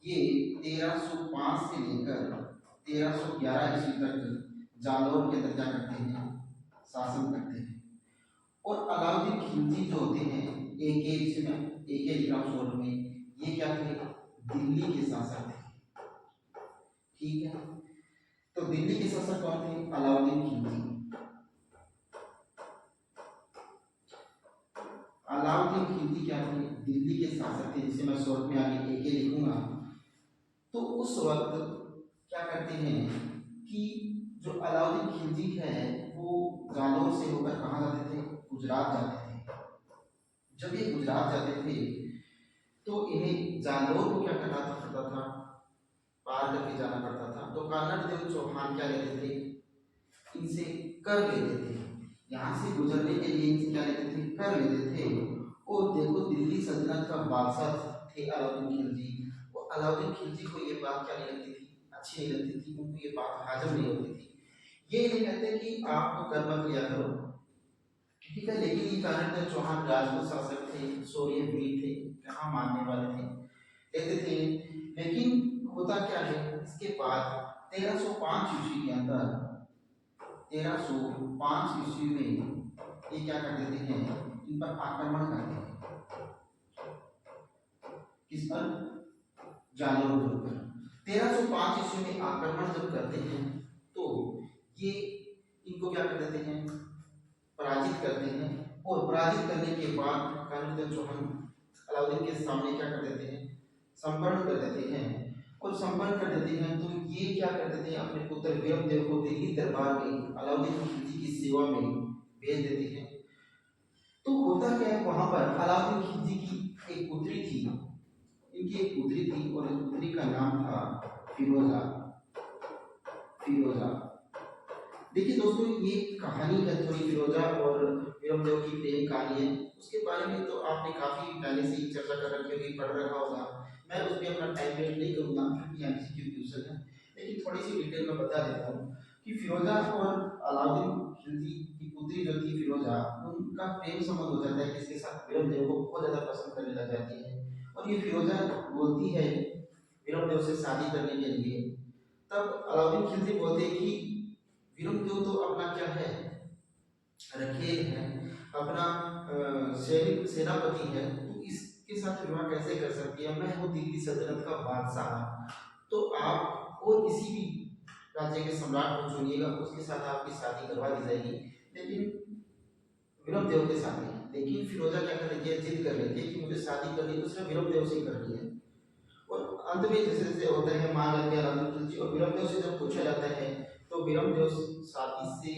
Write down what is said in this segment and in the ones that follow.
ये 1305 से लेकर 1311 ईस्वी तक जालौर के अंदर क्या करते हैं, शासन करते हैं। और अलाउद्दीन खिलजी जो होते हैं एक शोर में, ये क्या थे, दिल्ली के शासक थे। ठीक है, तो दिल्ली के शासक कौन थे, अलाउद्दीन खिलजी। अलाउद्दीन खिलजी क्या थे, दिल्ली के शासक थे, जिसे मैं शॉर्ट में आगे एक लिखूंगा। तो उस वक्त क्या करते हैं कि जो अलाउद्दीन खिलजी है वो जालौर से होकर कहाँ जाते थे, गुजरात जाते थे। जब ये गुजरात जाते थे तो इन्हें जालौर को क्या करना पड़ता था, पार करके जाना पड़ता था। तो कर्नल देव चौहान क्या लेते थे, इनसे कर लेते थे। यहाँ से गुजरने के लिए इनसे क्या लेते थे, कर लेते थे। और देखो दिल्ली सल्तनत का बादशाह थे अलाउद्दीन खिलजी। और अलाउद्दीन खिलजी को ये बात क्या नहीं लगती थी, अच्छी नहीं लगती थी, उनको ये बात हाजम नहीं होती थी। ये नहीं कहते कि आप तो कर मत लिया करो, ठीक है, लेकिन ये कर्नल चौहान राजपूत शासक थे, शौर्य वीर थे, कहाँ मानने वाले थे, कहते थे। लेकिन होता क्या है, इसके बाद 1305 ईस्वी के अंदर 1305 ईस्वी में ये क्या कर देते हैं, इन पर आक्रमण करते हैं। किस पर, जालौर पर। 1305 ईस्वी में आक्रमण जब करते हैं तो ये इनको क्या कर देते हैं, पराजित करते हैं। और पराजित करने के बाद कर्नल चौहान अलाउद्दीन के सामने क्या कर देते हैं, संपन्न कर देते हैं। और संपन्न कर देते हैं तो ये क्या कर देते हैं, अपने पुत्र वीरमदेव को दिल्ली दरबार में अलाउद्दीन खिलजी की सेवा में भेज देते हैं। तो होता क्या है, वहां पर अलाउद्दीन खिलजी की एक पुत्री थी, इनकी एक पुत्री थी और इस पुत्री का नाम था फिरोजा। फिरोजा, देखिए दोस्तों, ये कहानी है थोड़ी फिरोजा और वीरमदेव की प्रेम कहानी है। उसके बारे में तो आपने काफी पहले से ही चर्चा कर रखी होगी, पढ़ रखा होगा। मैं उस पर अपना टाइम वेस्ट नहीं करूंगा क्योंकि एमसीक्यू क्वेश्चन है। लेकिन थोड़ी सी डिटेल में बता देता हूँ कि फिरोजा और अलाउद्दीन खिलजी की पुत्री जो थी फिरोजा, उनका प्रेम संबंध हो जाता है, किसके साथ, वीरमदेव को बहुत ज्यादा पसंद करने लग जाती है। और ये फिरोजा बोलती है वीरमदेव से शादी करने के लिए। तब अलाउद्दीन खिलजी बोलते हैं कि वीरमदेव तो अपना क्या है, रखेल है, अपना सैनिक सेनापति है, तो इसके साथ विवाह कैसे कर सकती है, मैं हूँ दिल्ली सल्तनत का बादशाह, तो आप और किसी भी राज्य के सम्राट को चुनिएगा, उसके साथ आपकी शादी करवा दी जाएगी, लेकिन वीरमदेव के साथ नहीं। लेकिन फिरोजा क्या कर लेती है, जिद कर लेती है कि मुझे शादी करनी तो सिर्फ वीरमदेव से ही करनी है। और अंत में जैसे जैसे होता है, मान लेते हैं अलाउद्दीन खिलजी, और वीरमदेव से जब पूछा जाता है तो वीरमदेव शादी से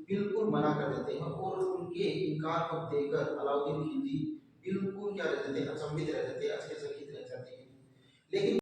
बिल्कुल मना कर देते हैं। और उनके इनकार को देकर अलाउद्दीन खिलजी बिल्कुल क्या रह जाते हैं, अचंभित रह जाते हैं, अचकित रह जाते हैं। लेकिन